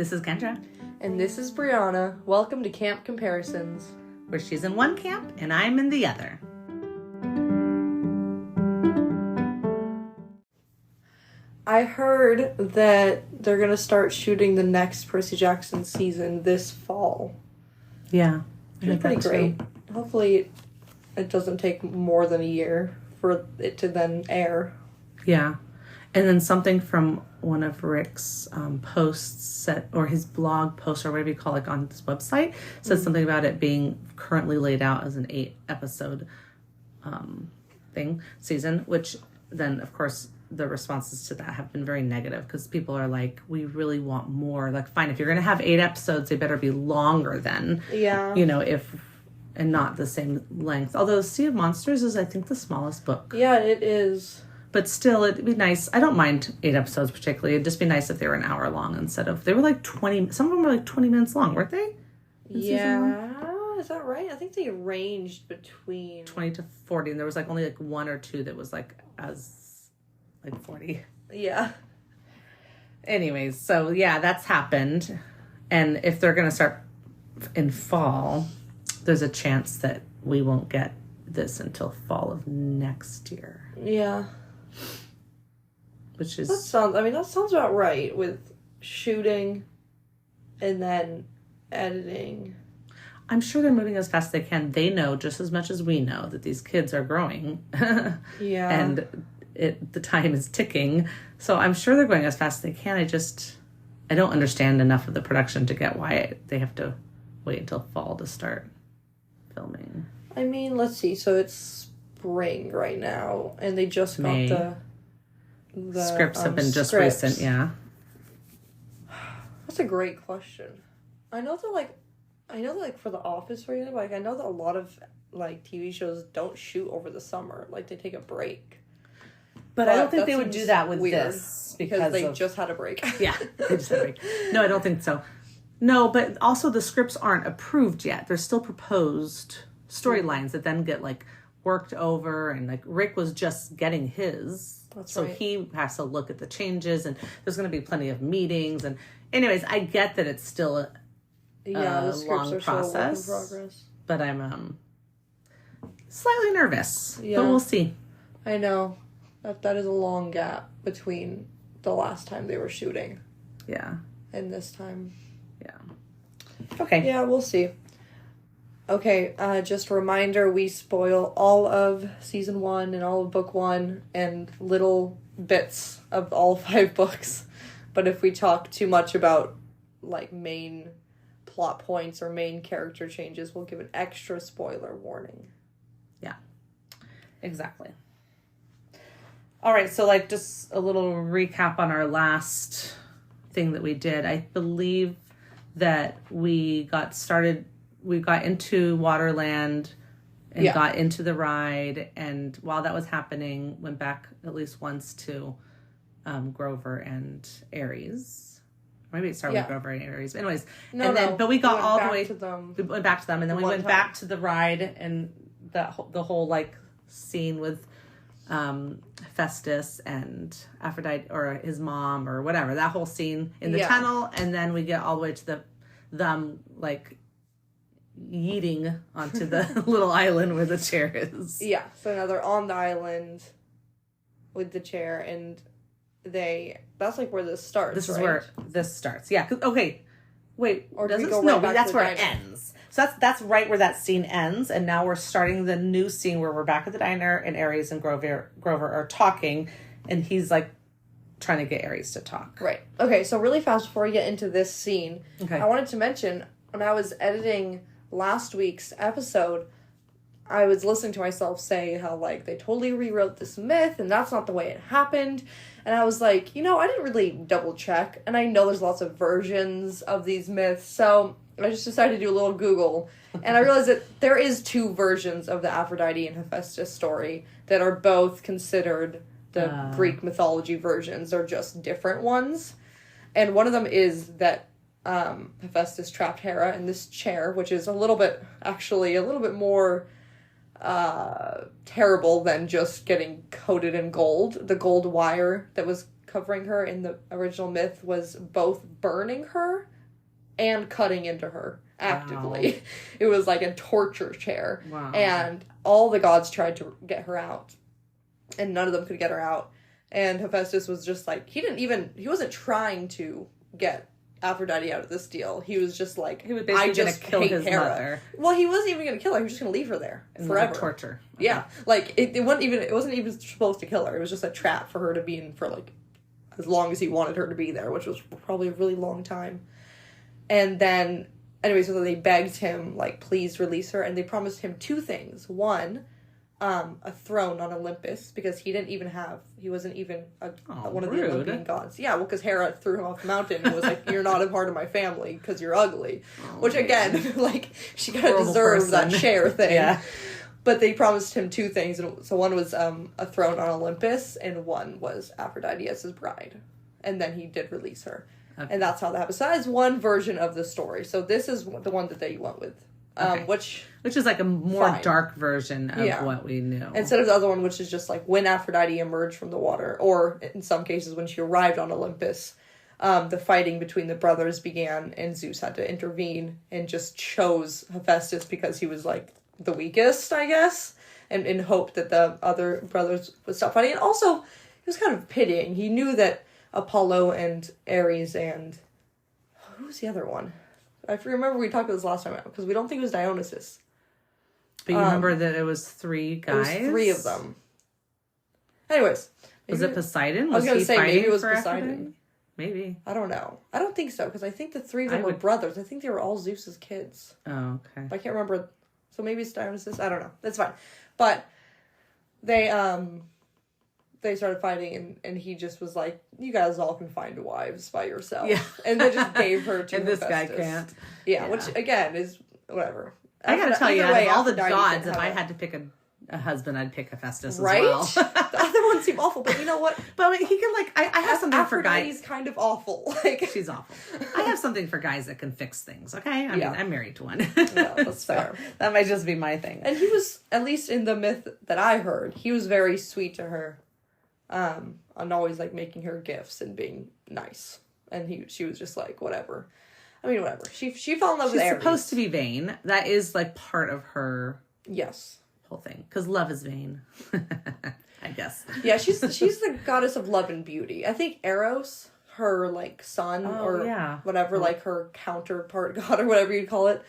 This is Kendra. And this is Brianna. Welcome to Camp Comparisons, Where she's in one camp and I'm in the other. I heard that they're going to start shooting the next Percy Jackson season this fall. Yeah. Which is pretty great. Hopefully it doesn't take more than a year for it to then air. Yeah. And then something from one of Rick's posts, or his blog post, or whatever you call it, on this website, says something about it being currently laid out as an 8-episode season, which then, of course, the responses to that have been very negative because people are like, we really want more. Like, fine, if you're going to have 8 episodes, they better be longer then. Yeah. And not the same length. Although Sea of Monsters is, I think, the smallest book. Yeah, it is. But still, it'd be nice. I don't mind 8 episodes particularly. It'd just be nice if they were an hour long instead of... They were like 20... Some of them were like 20 minutes long, weren't they? Yeah. Is that right? I think they ranged between... 20 to 40. And there was like only like 1 or 2 that was like as... like 40. Yeah. Anyways, so yeah, that's happened. And if they're going to start in fall, there's a chance that we won't get this until fall of next year. Yeah. Which is... That sounds about right with shooting and then editing. I'm sure they're moving as fast as they can. They know just as much as we know that these kids are growing. Yeah. And the time is ticking. So I'm sure they're going as fast as they can. I don't understand enough of the production to get why they have to wait until fall to start filming. I mean, let's see. So it's spring right now, and they just got the scripts have been just recent, yeah. That's a great question. I know that for The Office, for example, I know that a lot of TV shows don't shoot over the summer. They take a break. But I don't think they would do that with this because they just had a break. Yeah, they just had a break. No, I don't think so. No, but also the scripts aren't approved yet. They're still proposed storylines that then get worked over, and Rick was just getting his. That's so right. He has to look at the changes, and there's going to be plenty of meetings. And anyways, I get that it's still a the scripts long are process. Still a work in progress. But I'm slightly nervous. Yeah. But we'll see. I know that is a long gap between the last time they were shooting. Yeah. And this time. Yeah. Okay. Yeah, we'll see. Okay, just a reminder, we spoil all of season 1 and all of book 1 and little bits of all 5 books. But if we talk too much about, main plot points or main character changes, we'll give an extra spoiler warning. Yeah, exactly. All right, so, just a little recap on our last thing that we did. I believe that we got into Waterland and got into the ride, and while that was happening, went back at least once to Grover and Aries. Maybe it started with Grover and Aries. Anyways, but we got all the way to them. We went back to them, and then we went back to the ride, and the whole scene with Festus and Aphrodite, or his mom, or whatever, that whole scene in the tunnel, and then we get all the way to them yeeting onto the little island where the chair is. Yeah, so now they're on the island with the chair, and that's where this starts. This is where this starts. Yeah. Okay. Wait. Or does it go no, that's where it ends. So that's right where that scene ends, and now we're starting the new scene where we're back at the diner, and Aries and Grover are talking, and he's trying to get Aries to talk. Right. Okay, so really fast before we get into this scene, okay. I wanted to mention, when I was editing last week's episode, I was listening to myself say how, they totally rewrote this myth, and that's not the way it happened. And I was like, I didn't really double check, and I know there's lots of versions of these myths, so I just decided to do a little Google, and I realized that there is 2 versions of the Aphrodite and Hephaestus story that are both considered the Greek mythology versions. They're just different ones. And one of them is that Hephaestus trapped Hera in this chair, which is a little bit more terrible than just getting coated in gold. The gold wire that was covering her in the original myth was both burning her and cutting into her actively. Wow. It was like a torture chair. Wow. And all the gods tried to get her out. And none of them could get her out. And Hephaestus was just like, he wasn't trying to get Aphrodite out of this deal. He was just like, he was basically going to kill his mother. Well, he wasn't even going to kill her. He was just going to leave her there forever. Torture. Okay. Yeah, like it wasn't even supposed to kill her. It was just a trap for her to be in for like as long as he wanted her to be there, which was probably a really long time. And then, anyway, so they begged him like, please release her, and they promised him two things. One, a throne on Olympus, because he wasn't even one of the Olympian gods. Yeah, well, because Hera threw him off the mountain and was like, you're not a part of my family because you're ugly. Which, again, like, she kind of deserves that share thing. Yeah. But they promised him two things. So one was a throne on Olympus, and one was Aphrodite as his bride. And then he did release her. Okay. And that's how that happened. So that is one version of the story. So this is the one that they went with. Okay. Which is like a more dark version of what we knew. Instead of the other one, which is just like when Aphrodite emerged from the water, or in some cases when she arrived on Olympus, the fighting between the brothers began, and Zeus had to intervene and just chose Hephaestus because he was like the weakest, I guess, and in hope that the other brothers would stop fighting. And also, he was kind of pitying. He knew that Apollo and Ares and who was the other one? I remember we talked about this last time because we don't think it was Dionysus. But you remember that it was three guys? It was three of them. Anyways. Was it Poseidon? I was going to say maybe it was Poseidon. Maybe. I don't know. I don't think so because I think the three of them were brothers. I think they were all Zeus's kids. Oh, okay. But I can't remember. So maybe it's Dionysus. I don't know. That's fine. But they started fighting, and he just was like, you guys all can find wives by yourself. Yeah. And they just gave her to and Hephaestus. This guy can't. Yeah, which, again, is whatever. I gotta tell you, out of all the gods, if I had to pick a husband, I'd pick Hephaestus as well. The other ones seem awful, but you know what? But he can, like, I have something for guys. Aphrodite's kind of awful. Like, she's awful. I have something for guys that can fix things, okay? I mean, I'm married to one. Yeah, that's fair. That might just be my thing. And he was, at least in the myth that I heard, he was very sweet to her. And always like making her gifts and being nice, and she was just like whatever. I mean, whatever. She fell in love with Ares. She's supposed to be vain. That is like part of her whole thing, because love is vain. I guess. Yeah, she's the goddess of love and beauty. I think Eros, her like son whatever, like her counterpart god or whatever you call it.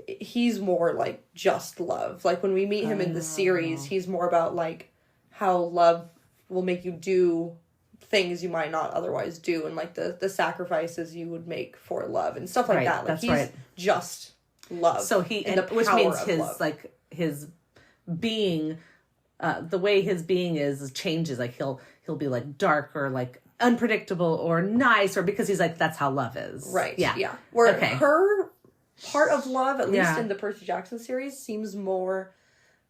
He's more like just love. Like when we meet him in the series, he's more about like how love will make you do things you might not otherwise do, and like the sacrifices you would make for love and stuff like that. Like he's just love. So which means his love. Like his being, the way his being is changes. Like he'll be like dark or like unpredictable or nice, or because he's like that's how love is. Right. Yeah. Where her part of love, at least in the Percy Jackson series, seems more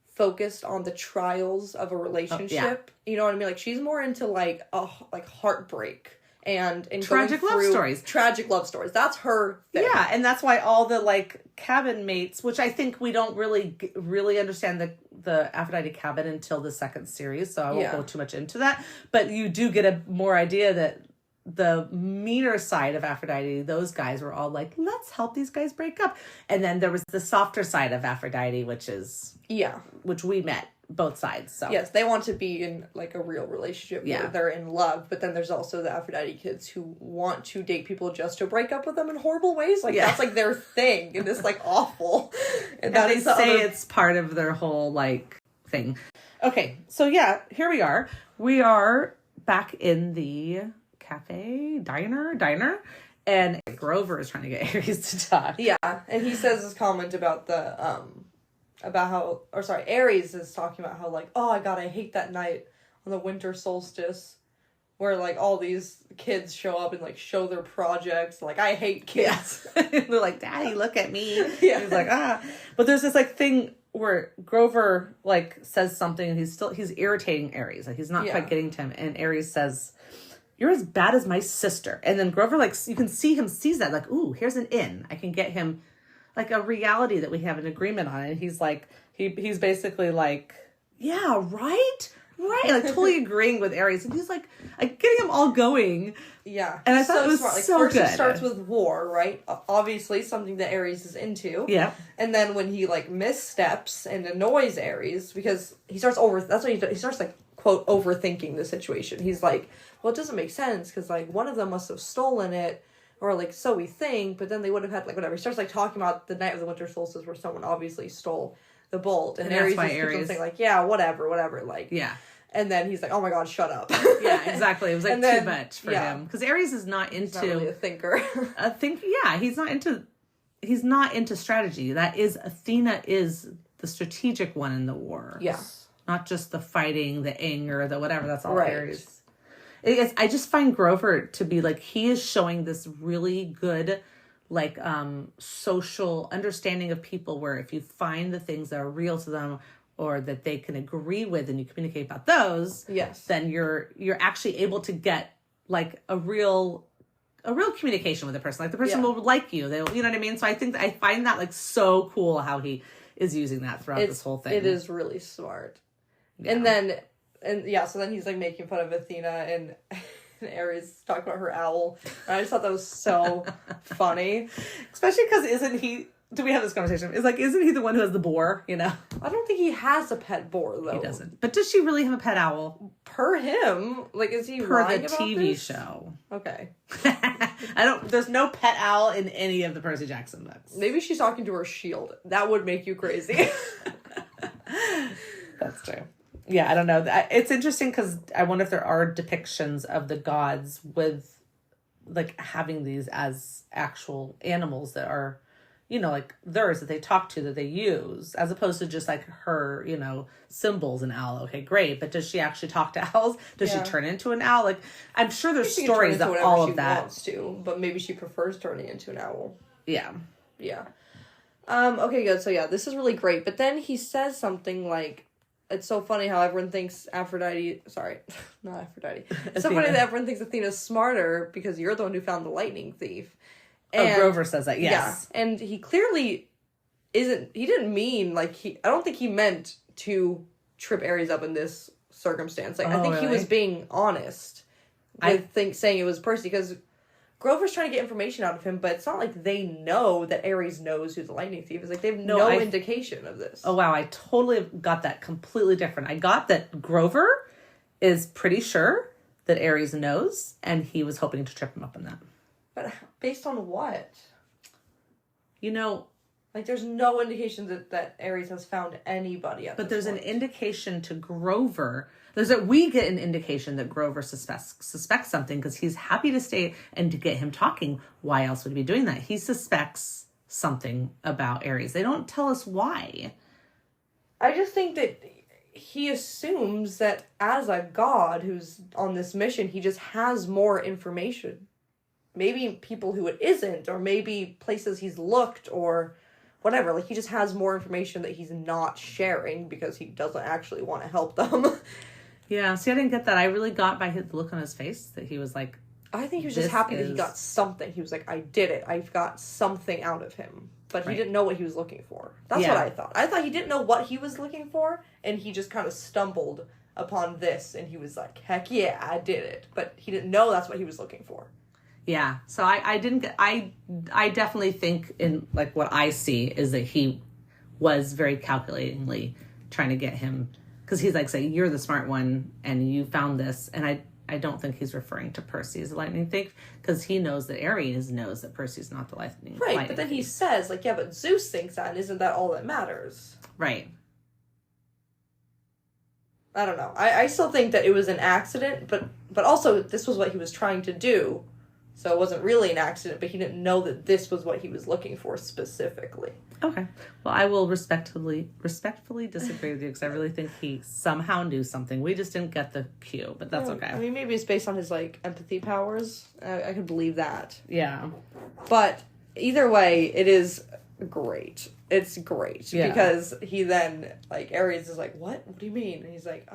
focused on the trials of a relationship. You know what I mean? Like she's more into like heartbreak and tragic love stories. Tragic love stories. That's her thing. Yeah, and that's why all the like cabin mates, which I think we don't really understand the Aphrodite cabin until the second series, so I won't go too much into that. But you do get a more idea that the meaner side of Aphrodite, those guys were all like, let's help these guys break up. And then there was the softer side of Aphrodite, which we met both sides. So yes, they want to be in like a real relationship where they're in love, but then there's also the Aphrodite kids who want to date people just to break up with them in horrible ways. Like that's like their thing, and it's like awful. And that they say it's part of their whole like thing. Okay, so here we are. We are back in the cafe diner, and Grover is trying to get Ares to talk. Yeah, and he says his comment about the Ares is talking about how like, oh my god, I hate that night on the winter solstice where like all these kids show up and like show their projects. Like I hate kids. They're like, Daddy, look at me. Yeah. He's like, but there's this like thing where Grover like says something and he's irritating Ares. Like he's not quite getting to him, and Ares says, you're as bad as my sister. And then Grover, like, you can see him sees that, like, ooh, here's an in. I can get him, like, a reality that we have an agreement on. And he's like, he's basically like, yeah, right? Right, like totally agreeing with Aries. And he's like getting them all going. Yeah. And I thought it was smart. Like, so first good. It starts with war, right? Obviously something that Aries is into. Yeah. And then when he, like, missteps and annoys Aries, because he starts that's what he does. He starts, like, quote, overthinking the situation. He's like, well, it doesn't make sense, because, like, one of them must have stolen it, or, like, so we think, but then they would have had, like, whatever. He starts, like, talking about the night of the winter solstice where someone obviously stole the bolt. And Aries just keeps on saying, like, yeah, whatever, like. Yeah. And then he's like, oh my god, shut up. Yeah, exactly. It was, like, too much for him. Because Aries is not into... He's not really a thinker. He's not into strategy. That is, Athena is the strategic one in the war. Yeah. Not just the fighting, the anger, the whatever. That's all right. Aries. I just find Grover to be, like, he is showing this really good, like, social understanding of people, where if you find the things that are real to them or that they can agree with and you communicate about those, yes, then you're actually able to get, like, a real communication with the person. Like, the person will like you. They'll, you know what I mean? So I find that, like, so cool how he is using that throughout this whole thing. It is really smart. Yeah. So then he's, like, making fun of Athena, and Aries talking about her owl. And I just thought that was so funny. Especially because do we have this conversation? It's like, isn't he the one who has the boar, you know? I don't think he has a pet boar, though. He doesn't. But does she really have a pet owl? Per him. Like, is he per lying the about TV this? show? Okay. There's no pet owl in any of the Percy Jackson books. Maybe she's talking to her shield. That would make you crazy. That's true. Yeah, I don't know. It's interesting because I wonder if there are depictions of the gods with, like, having these as actual animals that are, you know, like theirs that they talk to, that they use, as opposed to just, like, her, you know, symbols and owl. Okay, great. But does she actually talk to owls? Does she turn into an owl? Like, I'm sure there's stories that all of that. Wants to, but maybe she prefers turning into an owl. Yeah. Yeah. Okay, good. So, yeah, this is really great. But then he says something like, it's so funny how everyone thinks Aphrodite... Sorry, not Aphrodite. It's so funny that everyone thinks Athena's smarter because you're the one who found the lightning thief. And, Grover says that, yes. Yeah, and he clearly isn't... He didn't mean, like, I don't think he meant to trip Aries up in this circumstance. Like, I think he was being honest with saying it was Percy, because Grover's trying to get information out of him, but it's not like they know that Aries knows who the lightning thief is. Like, they have no indication of this. Oh, wow. I totally got that completely different. I got that Grover is pretty sure that Aries knows, and he was hoping to trip him up on that. But based on what? You know... Like, there's no indication that Aries has found anybody at this point. But there's an indication to Grover... we get an indication that Grover suspects something, because he's happy to stay and to get him talking. Why else would he be doing that? He suspects something about Aries. They don't tell us why. I just think that he assumes that as a god who's on this mission, he just has more information. Maybe people who it isn't, or maybe places he's looked, or whatever. Like, he just has more information that he's not sharing because he doesn't actually want to help them. Yeah, see, I didn't get that. I really got by the look on his face that he was like... I think he was just happy that he got something. He was like, I did it. I've got something out of him. But he didn't know what he was looking for. That's what I thought. I thought he didn't know what he was looking for, and he just kind of stumbled upon this, and he was like, heck yeah, I did it. But he didn't know that's what he was looking for. Yeah, so I definitely think, in, like, what I see is that he was very calculatingly trying to get him... Because he's like saying, you're the smart one, and you found this. And I don't think he's referring to Percy as a lightning thief, because he knows that Aries knows that Percy's not the lightning thief. Right, but then he says, like, yeah, but Zeus thinks that, and isn't that all that matters? Right. I don't know. I still think that it was an accident, but also this was what he was trying to do. So it wasn't really an accident, but he didn't know that this was what he was looking for specifically. Okay. Well, I will respectfully disagree with you, because I really think he somehow knew something. We just didn't get the cue, but that's okay. I mean, maybe it's based on his, like, empathy powers. I could believe that. Yeah. But either way, it is great. It's great. Yeah. Because he then, like, Aries is like, what? What do you mean? And he's like,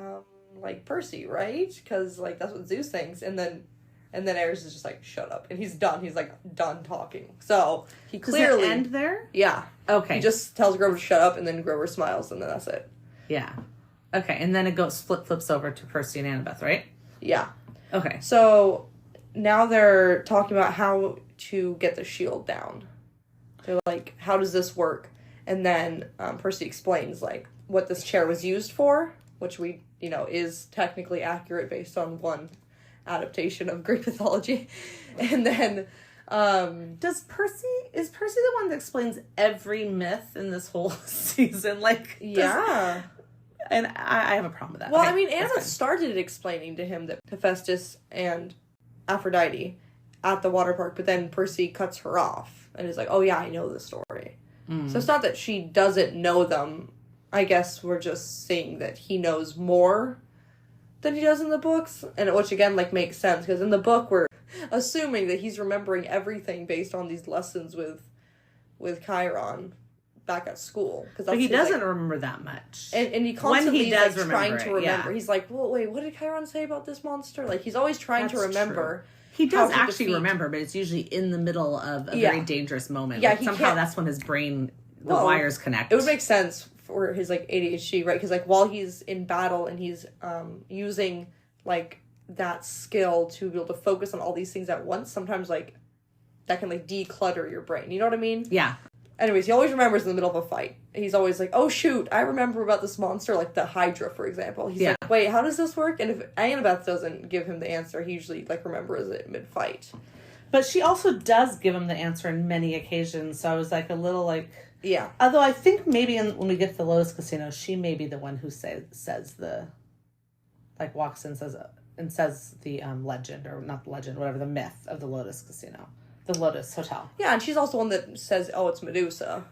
like, Percy, right? Because, like, that's what Zeus thinks. And then Aries is just like, shut up. And he's done. He's, like, done talking. So, he clearly... Does it end there? Yeah. Okay. He just tells Grover to shut up, and then Grover smiles, and then that's it. Yeah. Okay, and then it flips over to Percy and Annabeth, right? Yeah. Okay. So now they're talking about how to get the shield down. They're like, how does this work? And then Percy explains, like, what this chair was used for, which we, is technically accurate based on one adaptation of Greek mythology. And then... is Percy the one that explains every myth in this whole season? Like, yeah. And I have a problem with that. Well, okay, I mean, Anna started explaining to him that Hephaestus and Aphrodite at the water park, but then Percy cuts her off and is like, oh yeah, I know this story. So it's not that she doesn't know them. I guess we're just saying that he knows more than he does in the books, and which again, like, makes sense, because in the book we're assuming that he's remembering everything based on these lessons with Chiron back at school. But he doesn't remember that much. And he constantly is like, trying to remember. Yeah. He's like, well, wait, what did Chiron say about this monster? Like, he's always trying to remember. True. He does actually remember, but it's usually in the middle of a very dangerous moment. Yeah, like, somehow that's when his brain, the wires connect. It would make sense for his, like, ADHD, right? Because, like, while he's in battle and he's using, like, that skill to be able to focus on all these things at once, sometimes, like, that can, like, declutter your brain. You know what I mean? Yeah. Anyways, he always remembers in the middle of a fight. He's always like, oh shoot, I remember about this monster, like the Hydra, for example. He's like, wait, how does this work? And if Annabeth doesn't give him the answer, he usually, like, remembers it mid-fight. But she also does give him the answer in many occasions, so I was, like, a little, like... Yeah. Although I think maybe when we get to the Lotus Casino, she may be the one who says the... Like, walks in and says the legend, or not the legend, whatever, the myth of the Lotus Casino. The Lotus Hotel. Yeah, and she's also the one that says, oh, it's Medusa.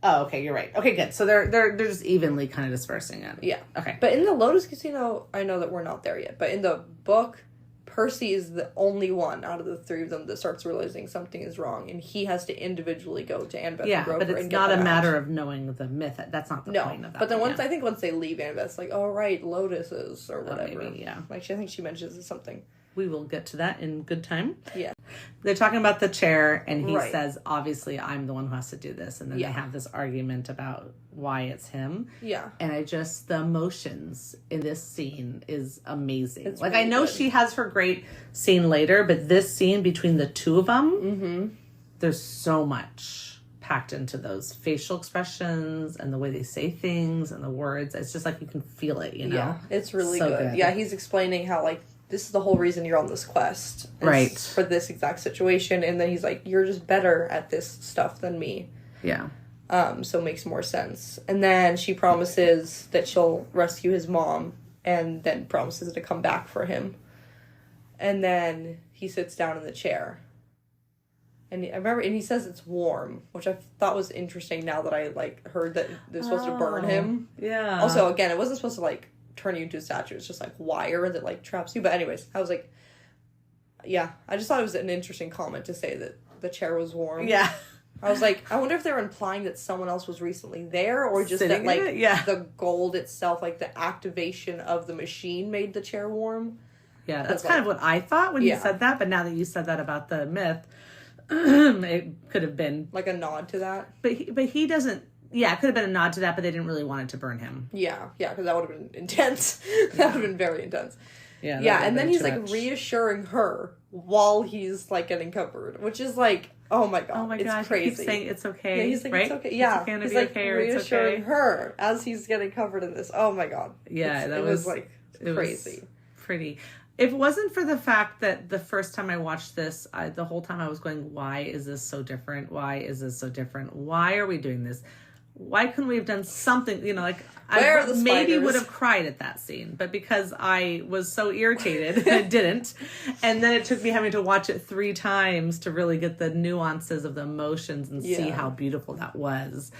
Oh, okay, you're right. Okay, good. So they're just evenly kind of dispersing it. Yeah. Okay. But in the Lotus Casino, I know that we're not there yet, but in the book, Percy is the only one out of the three of them that starts realizing something is wrong, and he has to individually go to Annabeth and Grover. But it's not a matter of knowing the myth. That's not the point of that. But then I think once they leave Annabeth, it's like, oh, right, lotuses, or whatever. Maybe, yeah. Like, I think she mentions something. We will get to that in good time. Yeah. They're talking about the chair, and he says, obviously, I'm the one who has to do this. And then they have this argument about why it's him. Yeah. And the emotions in this scene is amazing. It's like, really I know she has her great scene later, but this scene between the two of them, there's so much packed into those facial expressions and the way they say things and the words. It's just like you can feel it, you know? Yeah, it's really so good. Yeah, he's explaining how, like, this is the whole reason you're on this quest. Right. For this exact situation. And then he's like, you're just better at this stuff than me. Yeah. So it makes more sense. And then she promises that she'll rescue his mom, and then promises to come back for him. And then he sits down in the chair. And I remember, and he says it's warm, which I thought was interesting now that I, like, heard that they're supposed to burn him. Yeah. Also, again, it wasn't supposed to, like, turn you into a statue. It's just, like, wire that, like, traps you. But anyways, I was like, yeah, I just thought it was an interesting comment to say that the chair was warm. Yeah. I was like, I wonder if they're implying that someone else was recently there, or just Sitting that, like, the gold itself, like, the activation of the machine made the chair warm. Yeah, that's kind of what I thought when you said that, but now that you said that about the myth, it could have been... Like a nod to that. But he doesn't... Yeah, it could have been a nod to that, but they didn't really want it to burn him. Yeah, because that would have been intense. That would have been very intense. Yeah, and then he's, like, reassuring her while he's, like, getting covered, which is, like, oh my god, it's crazy. He keeps saying it's okay. Yeah, he's like, right? it's okay. Yeah, it's he's, like, okay, reassuring her as he's getting covered in this. Oh my god. Yeah, it was like, crazy. Pretty. If it wasn't for the fact that the first time I watched this, the whole time I was going, why is this so different? Why is this so different? Why are we doing this? Why couldn't we have done something, you know, like, I maybe would have cried at that scene, but because I was so irritated, I didn't. And then it took me having to watch it 3 times to really get the nuances of the emotions and see how beautiful that was.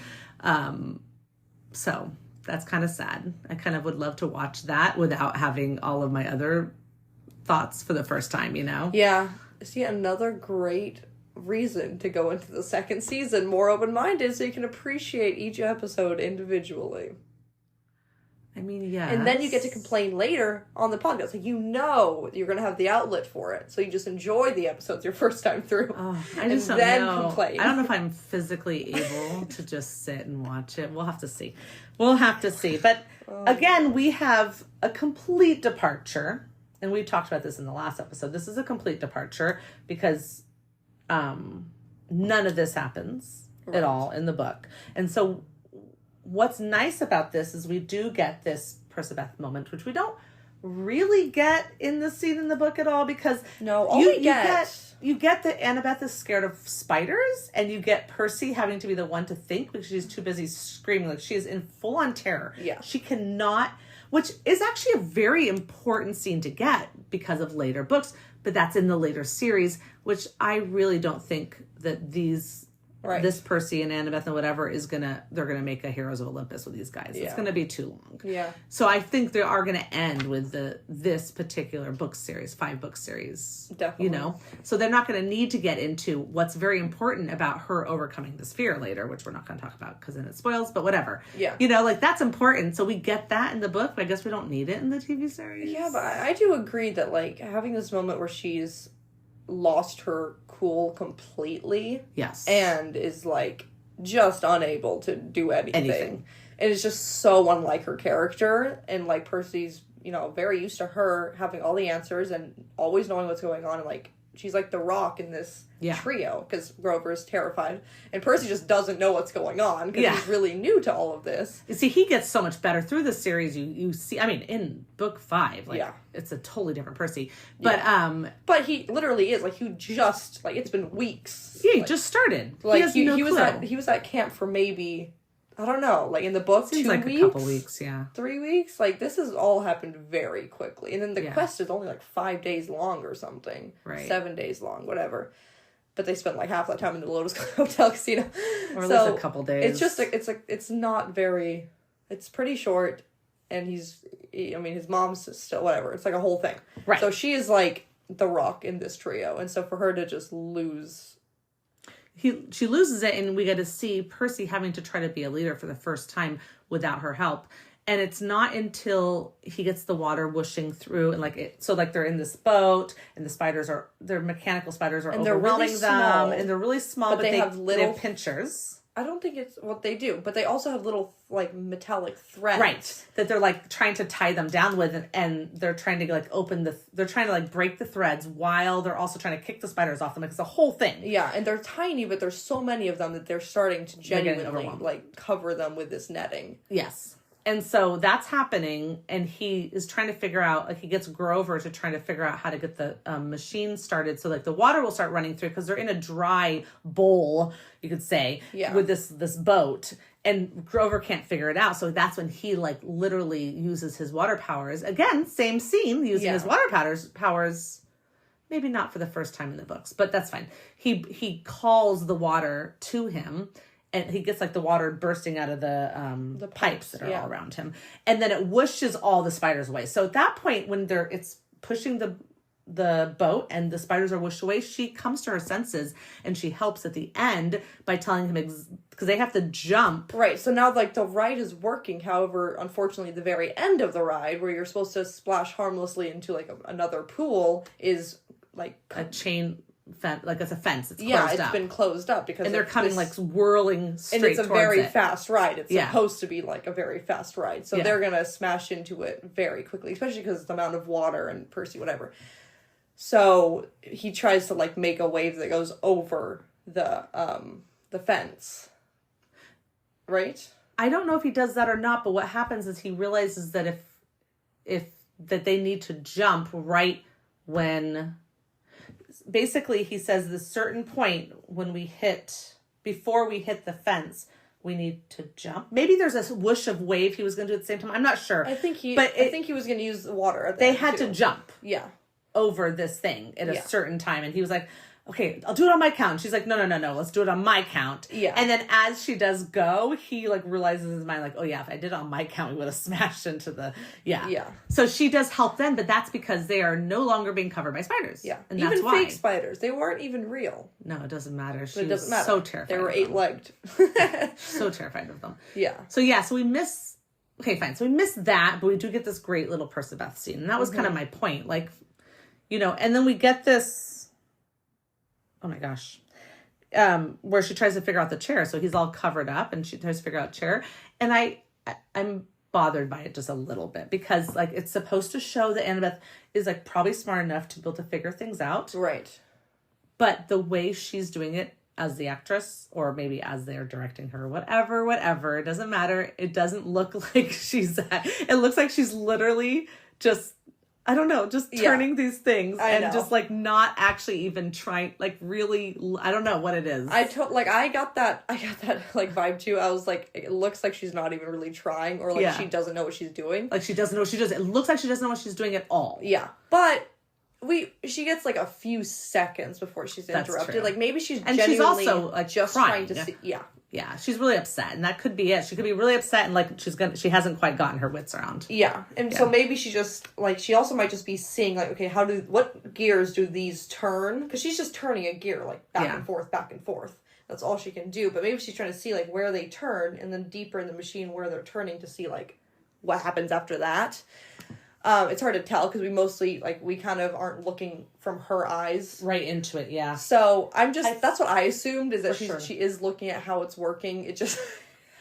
So that's kind of sad. I kind of would love to watch that without having all of my other thoughts for the first time, you know? Yeah. See, another great reason to go into the second season more open-minded so you can appreciate each episode individually. I mean, yeah. And then you get to complain later on the podcast. Like, you know you're going to have the outlet for it. So you just enjoy the episodes your first time through. Oh, I just don't know. Complain. I don't know if I'm physically able to just sit and watch it. We'll have to see. But again, we have a complete departure. And we talked about this in the last episode. This is a complete departure because none of this happens at all in the book. And so what's nice about this is we do get this Percabeth moment, which we don't really get in the scene in the book at all, because you get that Annabeth is scared of spiders, and you get Percy having to be the one to think because she's too busy screaming. Like, she is in full on terror. Yeah. She cannot, which is actually a very important scene to get because of later books, but that's in the later series, which I really don't think that this Percy and Annabeth and whatever they're gonna make a Heroes of Olympus with these guys. It's gonna be too long. Yeah. So I think they are gonna end with this particular book series, 5-book series. Definitely. So they're not gonna need to get into what's very important about her overcoming this fear later, which we're not gonna talk about because then it spoils, but whatever. Yeah. That's important. So we get that in the book, but I guess we don't need it in the TV series. Yeah, but I do agree that, like, having this moment where she's lost her cool completely. Yes. And is, like, just unable to do anything. And it's just so unlike her character. And, like, Percy's, very used to her having all the answers and always knowing what's going on. And, like, she's like the rock in this trio because Grover is terrified. And Percy just doesn't know what's going on because he's really new to all of this. You see, he gets so much better through the series. You see, I mean, in book 5, it's a totally different Percy. But but he literally is, like, he just, like, it's been weeks. Yeah, he just started. Like, he was at camp for maybe, I don't know, like, in the book, seems 2 like weeks? a couple weeks, 3 weeks? Like, this has all happened very quickly. And then the quest is only, like, 5 days long or something. Right. 7 days long, whatever. But they spent, like, half that time in the Lotus Hotel Casino. Or at least a couple days. It's just, it's not very, it's pretty short. And his mom's still, whatever. It's like a whole thing. Right. So she is, like, the rock in this trio. And so for her to just lose... She loses it, and we get to see Percy having to try to be a leader for the first time without her help. And it's not until he gets the water whooshing through, and they're in this boat, and their mechanical spiders are overwhelming them, and they're really small, but they have pinchers. I don't think it's what they do, but they also have little, like, metallic threads. Right. That they're, like, trying to tie them down with, and they're trying to, like, they're trying to, like, break the threads while they're also trying to kick the spiders off them. Like, it's a whole thing. Yeah, and they're tiny, but there's so many of them that they're starting to genuinely, like, cover them with this netting. Yes. And so that's happening, and he is trying to figure out, like, he gets Grover to try to figure out how to get the machine started so, like, the water will start running through, because they're in a dry bowl, you could say, with this boat, and Grover can't figure it out. So that's when he, like, literally uses his water powers. Again, same scene, using his water powers, maybe not for the first time in the books, but that's fine. He calls the water to him, and he gets, like, the water bursting out of the pipes that are all around him. And then it whooshes all the spiders away. So at that point, when it's pushing the boat and the spiders are whooshed away, she comes to her senses, and she helps at the end by telling him, because they have to jump. Right, so now, like, the ride is working. However, unfortunately, the very end of the ride, where you're supposed to splash harmlessly into, like, another pool, is, like... a chain... like it's a fence. It's closed up. Been closed up because they're coming like whirling straight towards it. And it's a very fast ride. It's supposed to be like a very fast ride, so they're gonna smash into it very quickly, especially because of the amount of water and Percy, whatever. So he tries to, like, make a wave that goes over the fence. Right? I don't know if he does that or not, but what happens is he realizes that if they need to jump right when. Basically, he says the certain point before we hit the fence, we need to jump. Maybe there's a whoosh of wave he was going to do at the same time. I'm not sure. I think he was going to use the water. They had to jump. Yeah. Over this thing at a certain time, and he was like, okay, I'll do it on my count. She's like, no, let's do it on my count. Yeah. And then as she does go, he, like, realizes in his mind, like, oh yeah, if I did it on my count, we would have smashed into the, Yeah. So she does help them, but that's because they are no longer being covered by spiders. Yeah. And even that's why. Fake spiders. They weren't even real. No, it doesn't matter. She it doesn't matter. So terrified. They were 8-legged. So terrified of them. Yeah. So we miss okay, fine. So we missed that, but we do get this great little Percabeth scene. And that was kind of my point. Like, you know, and then we get this, oh my gosh, where she tries to figure out the chair. So he's all covered up and she tries to figure out chair. And I'm bothered by it just a little bit because like it's supposed to show that Annabeth is like probably smart enough to be able to figure things out. Right. But the way she's doing it as the actress, or maybe as they're directing her, whatever, it doesn't matter. It doesn't look like it looks like she's literally just, I don't know, just turning these things and just like not actually even trying, like really, I don't know what it is. I got that like vibe too. I was like, it looks like she's not even really trying, or like she doesn't know what she's doing. Like she doesn't know what she does. It looks like she doesn't know what she's doing at all. Yeah. But she gets like a few seconds before she's interrupted. Like maybe she's genuinely she's also like just trying to see. Yeah, she's really upset, and that could be it. She could be really upset, and like she hasn't quite gotten her wits around. Yeah, and so maybe she just like she also might just be seeing like, okay, what gears do these turn? Because she's just turning a gear like back and forth. That's all she can do. But maybe she's trying to see like where they turn, and then deeper in the machine where they're turning to see like what happens after that. It's hard to tell because we kind of aren't looking from her eyes right into it. Yeah. So that's what I assumed is that she is looking at how it's working. It just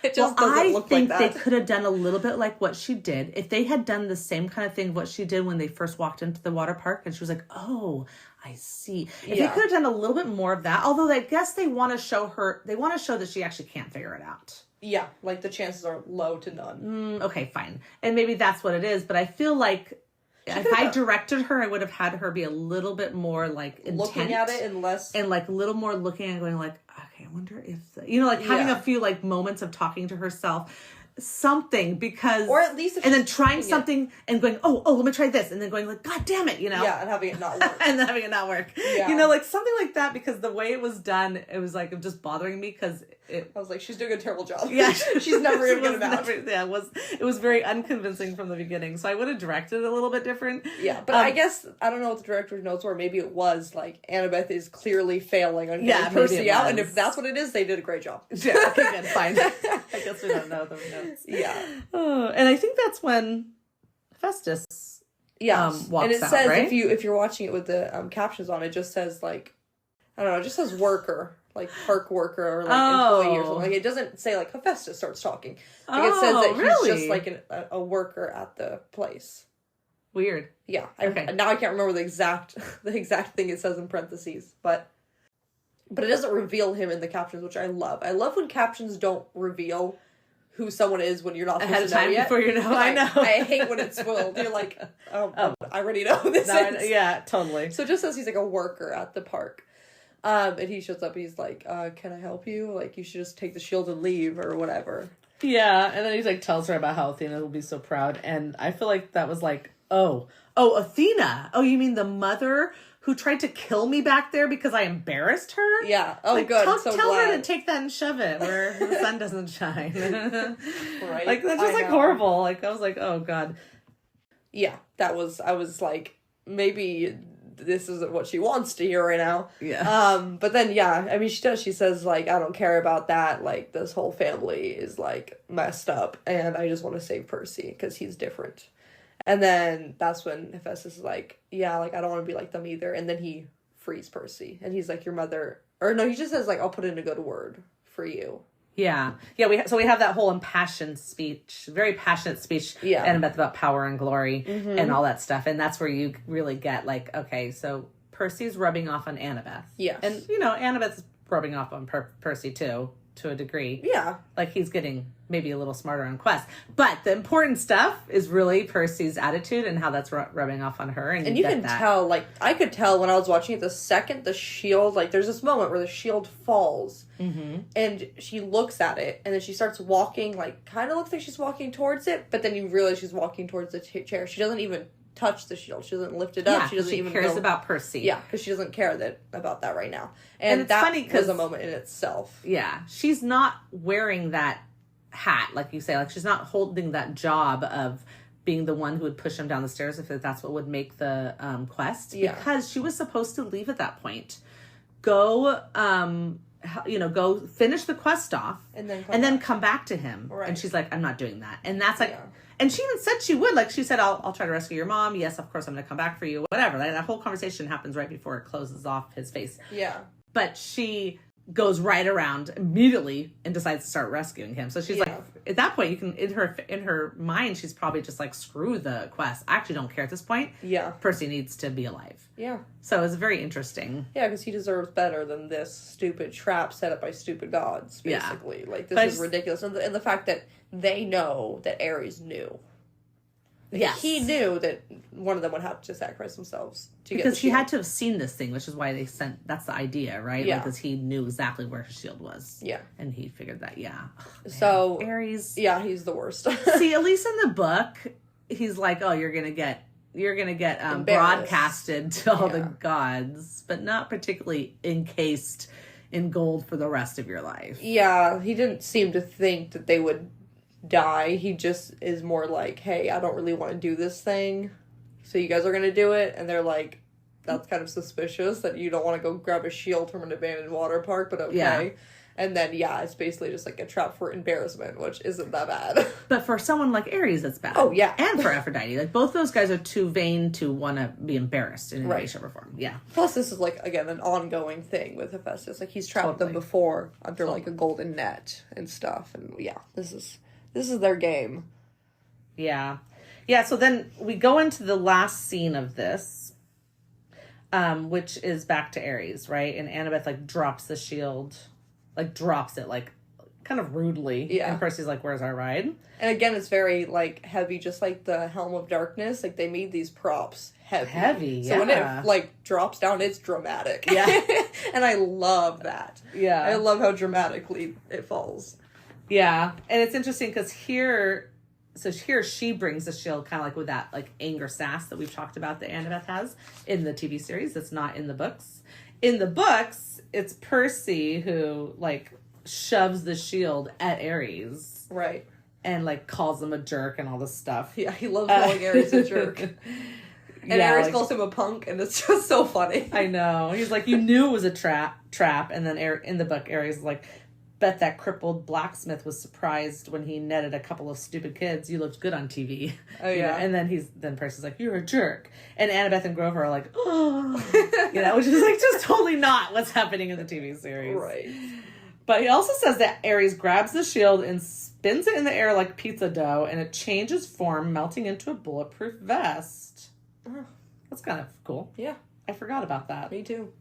doesn't look like that. I think they could have done a little bit like what she did. If they had done the same kind of thing, what she did when they first walked into the water park and she was like, oh, I see. If they could have done a little bit more of that, although I guess they want to show that she actually can't figure it out. Yeah, like the chances are low to none. Okay, fine. And maybe that's what it is. But I feel like if I directed her, I would have had her be a little bit more like intent. Looking at it and less. And like a little more looking and going like, okay, I wonder if, like having a few like moments of talking to herself. Something because or at least and then trying something and going oh let me try this and then going like god damn it and having it not work and then having it not work like something like that because the way it was done it was like just bothering me because I was like she's doing a terrible job she's never even gonna match it was very unconvincing from the beginning so I would have directed it a little bit different but I guess I don't know what the director's notes were maybe it was like Annabeth is clearly failing on getting Percy out and if that's what it is they did a great job okay good fine I guess we don't know the notes and I think that's when Festus walks and it out, says right? if you're watching it with the captions on it just says like I don't know it just says worker like park worker or like employee or something like it doesn't say like Hephaestus starts talking like it says that he's just like a worker at the place. Weird. Now I can't remember the exact thing it says in parentheses but it doesn't reveal him in the captions which I love when captions don't reveal who someone is when you're not ahead of time yet. Before you know. I know. I hate when it's spoiled. You're like, I already know who this is. Yeah, totally. So it just says he's like a worker at the park. And he shows up. He's like, can I help you? Like, you should just take the shield and leave or whatever. Yeah. And then he's like, tells her about how Athena will be so proud. And I feel like that was like, oh, Athena. Oh, you mean the mother who tried to kill me back there because I embarrassed her? Yeah. Oh, like, good. Tell her to take that and shove it where the sun doesn't shine. Right. Like, that's just like horrible. Like, I was like, oh, God. Yeah. I was like, maybe this isn't what she wants to hear right now. Yeah. But then, I mean, she does. She says, like, I don't care about that. Like, this whole family is, like, messed up. And I just want to save Percy because he's different. And then that's when Hephaestus is like, yeah, like, I don't want to be like them either. And then he frees Percy. And he's like, your mother... Or no, he just says, like, I'll put in a good word for you. Yeah. Yeah, so we have that whole impassioned speech, very passionate speech, Annabeth about power and glory and all that stuff. And that's where you really get, like, okay, so Percy's rubbing off on Annabeth. Yes. And, Annabeth's rubbing off on Percy, too, to a degree. Yeah. Like, he's getting maybe a little smarter on Quest. But the important stuff is really Percy's attitude and how that's rubbing off on her. And you can tell, like, I could tell when I was watching it, the second the shield, like, there's this moment where the shield falls. Mm-hmm. And she looks at it, and then she starts walking, like, kind of looks like she's walking towards it, but then you realize she's walking towards the chair. She doesn't even touch the shield. She doesn't lift it up. She doesn't even cares about Percy. Yeah, because she doesn't care about that right now. And it's funny because a moment in itself. Yeah, she's not wearing that hat, like you say. Like, she's not holding that job of being the one who would push him down the stairs if that's what would make the quest. Yeah. Because she was supposed to leave at that point. Go go finish the quest off And then come back to him. Right. And she's like, I'm not doing that. And that's like, Yeah. and she even said she would. Like, she said, I'll try to rescue your mom. Yes, of course, I'm going to come back for you. Whatever. That whole conversation happens right before it closes off his face. Yeah. But she goes right around immediately and decides to start rescuing him. So she's like, at that point, you can, in her mind, she's probably just like, screw the quest. I actually don't care at this point. Yeah. Percy needs to be alive. Yeah. So it's very interesting. Yeah, because he deserves better than this stupid trap set up by stupid gods, basically. Yeah. Like, this is ridiculous. And the fact that they know that Ares knew. Yes. He knew that one of them would have to sacrifice themselves to because get the he shield. had to have seen this thing, which is why they sent. That's the idea, right? Yeah. Because he knew exactly where his shield was. Yeah. And he figured that. Yeah. So Ares. Yeah, he's the worst. See, at least in the book, he's like, oh, you're gonna get broadcasted to all the gods, but not particularly encased in gold for the rest of your life. Yeah, he didn't seem to think that they would die. He just is more like, hey, I don't really want to do this thing, so you guys are gonna do it. And they're like, that's kind of suspicious that you don't want to go grab a shield from an abandoned water park, but okay. Yeah. And then, it's basically just like a trap for embarrassment, which isn't that bad. But for someone like Ares, it's bad. Oh, yeah. And for Aphrodite. Like, both those guys are too vain to want to be embarrassed in any way, shape, or form. Yeah. Plus, this is, like, again, an ongoing thing with Hephaestus. Like, he's trapped them before under, like, a golden net and stuff. And, this is their game. Yeah. Yeah, so then we go into the last scene of this, which is back to Ares, right? And Annabeth, like, drops the shield... like, drops it, like, kind of rudely. Yeah. And Percy's like, where's our ride? And again, it's very, like, heavy, just like the Helm of Darkness. Like, they made these props heavy. So when it, like, drops down, it's dramatic. Yeah. And I love that. Yeah. I love how dramatically it falls. Yeah. And it's interesting because here she brings the shield kind of like with that, like, anger sass that we've talked about that Annabeth has in the TV series. That's not in the books. In the books, it's Percy who, like, shoves the shield at Ares. Right. And, like, calls him a jerk and all this stuff. Yeah, he loves calling Ares a jerk. And Ares calls him a punk, and it's just so funny. I know. He's like, you knew it was a trap. And then in the book, Ares is like, bet that crippled blacksmith was surprised when he netted a couple of stupid kids. You looked good on TV. Oh, yeah. And then Percy's like, you're a jerk. And Annabeth and Grover are like, oh. Which is like just totally not what's happening in the TV series. Right. But he also says that Ares grabs the shield and spins it in the air like pizza dough, and it changes form, melting into a bulletproof vest. Oh. That's kind of cool. Yeah. I forgot about that. Me too.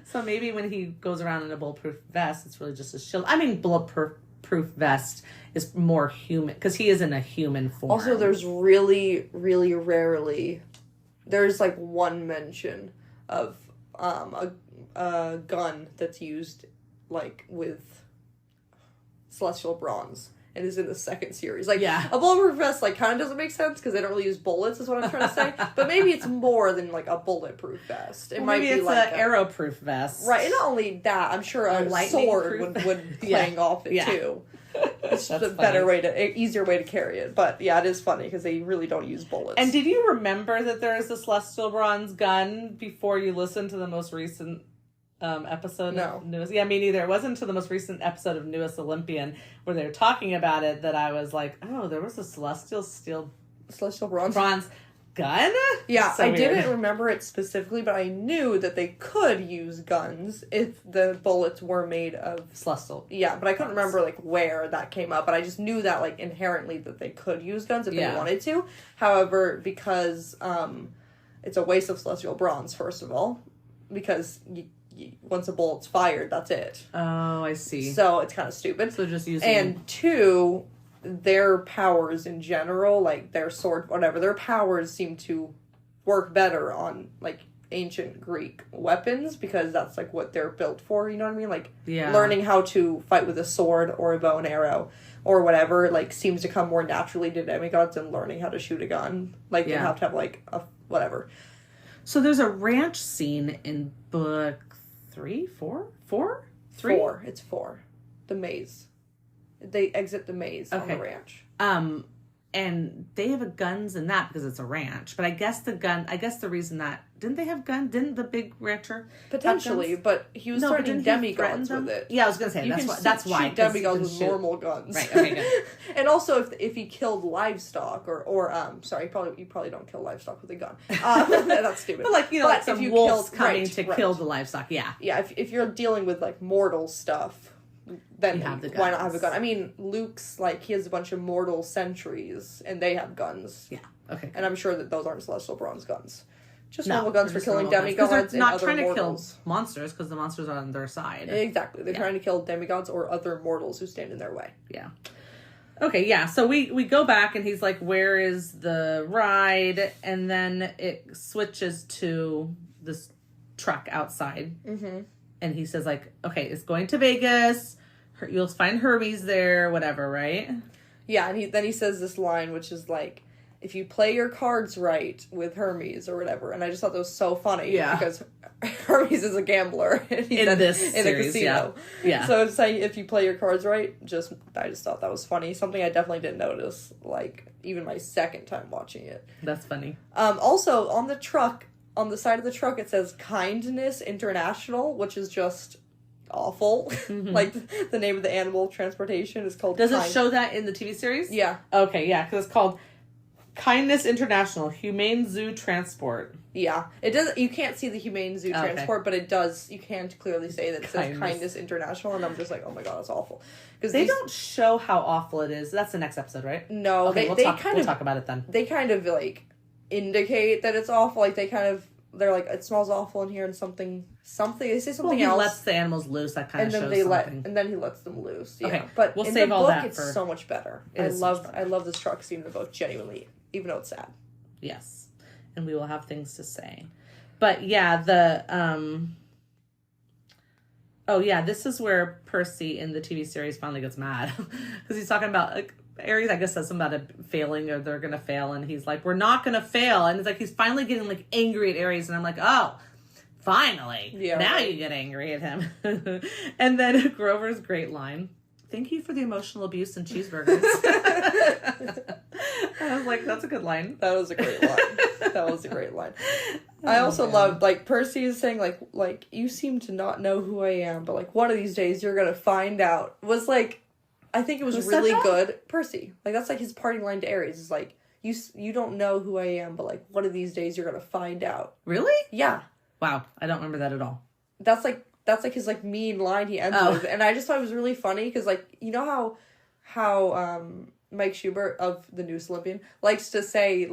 So maybe when he goes around in a bulletproof vest, it's really just a shield. I mean, bulletproof vest is more human because he is in a human form. Also, there's really, really rarely, there's like one mention of a gun that's used like with celestial bronze. And is in the second series. Like, a bulletproof vest, like, kind of doesn't make sense because they don't really use bullets, is what I'm trying to say. But maybe it's more than, like, a bulletproof vest. It might maybe be it's like an arrow-proof vest. Right, and not only that, I'm sure a sword would clang off it, too. It's just a better way easier way to carry it. But, it is funny because they really don't use bullets. And did you remember that there is a celestial bronze gun before you listened to the most recent episode of Newest? Yeah, me neither. It wasn't until the most recent episode of Newest Olympian where they were talking about it that I was like, oh, there was a celestial bronze gun? Yeah, so I weird. didn't remember it specifically, but I knew that they could use guns if the bullets were made of celestial. Yeah, but I couldn't remember like where that came up, but I just knew that like inherently that they could use guns if they wanted to. However, because it's a waste of celestial bronze, first of all, because once a bullet's fired, that's it. Oh, I see. So it's kind of stupid. So just using... And two, their powers in general, like their sword, whatever, their powers seem to work better on, like, ancient Greek weapons because that's, like, what they're built for, you know what I mean? Like, learning how to fight with a sword or a bow and arrow or whatever, like, seems to come more naturally to demigods than learning how to shoot a gun. Like, you have to have, like, a whatever. So there's a ranch scene in book 3? 4? 4? 3? 4. It's 4. The maze. They exit the maze on the ranch. And they have guns in that because it's a ranch. But I guess the reason that, didn't they have guns? Didn't the big rancher potentially? But he was threatening demigods with it. Yeah, I was gonna say that's why shoot demigods with normal guns, right? Okay, good. And also, if he killed livestock, sorry, you probably don't kill livestock with a gun. That's stupid. But like some wolves coming to kill the livestock. Yeah, yeah. If you're dealing with like mortal stuff, then why not have a gun? I mean, Luke's he has a bunch of mortal sentries, and they have guns. Yeah. Okay. And I'm sure that those aren't celestial bronze guns. Just normal guns for killing demigods. Because they're not and trying other to kill mortals. monsters, because the monsters are on their side. Exactly. They're trying to kill demigods or other mortals who stand in their way. Yeah. Okay, yeah. So we go back, and he's like, "Where is the ride?" And then it switches to this truck outside. Mm-hmm. And he says, like, okay, it's going to Vegas. You'll find Hermes there, whatever, right? Yeah, and then he says this line, which is like, if you play your cards right with Hermes or whatever. And I just thought that was so funny. Yeah. Because Hermes is a gambler. And he's in this in series, a casino. Yeah. So it's saying if you play your cards right, I just thought that was funny. Something I definitely didn't notice, even my second time watching it. That's funny. Also, on the truck, on the side of the truck, it says Kindness International, which is just awful. Mm-hmm. The name of the animal transportation is called Does it show that in the TV series? Yeah. Okay, yeah, because it's called Kindness International, Humane Zoo Transport. Yeah. It does. You can't see the Humane Zoo Transport, but it does. You can clearly say that it says Kindness International, and I'm just like, oh my god, that's awful. Because they don't show how awful it is. That's the next episode, right? No, okay, we'll talk about it then. They kind of indicate that it's awful. They're like, it smells awful in here, and something. They say something else. He lets the animals loose. That kind of shows something. And then he lets them loose. Yeah. Okay, but we'll in save the all book, that it's so much better. I love this truck scene in the book, genuinely, even though it's sad. Yes, and we will have things to say, but yeah, this is where Percy in the TV series finally gets mad because he's talking about Aries, I guess, says something about it failing, or they're gonna fail, and he's like, "We're not gonna fail," and it's like he's finally getting angry at Aries, and I'm like, "Oh, finally, now you get angry at him." And then Grover's great line: "Thank you for the emotional abuse and cheeseburgers." I was like, "That's a good line." That was a great line. I also loved Percy is saying like you seem to not know who I am, but one of these days you're gonna find out. Was I think it was really good. Percy. That's his parting line to Aries is like, you don't know who I am, but one of these days you're gonna find out. Really? Yeah. Wow, I don't remember that at all. That's his mean line he ends with, and I just thought it was really funny because you know how Mike Schubert of the News Olympian likes to say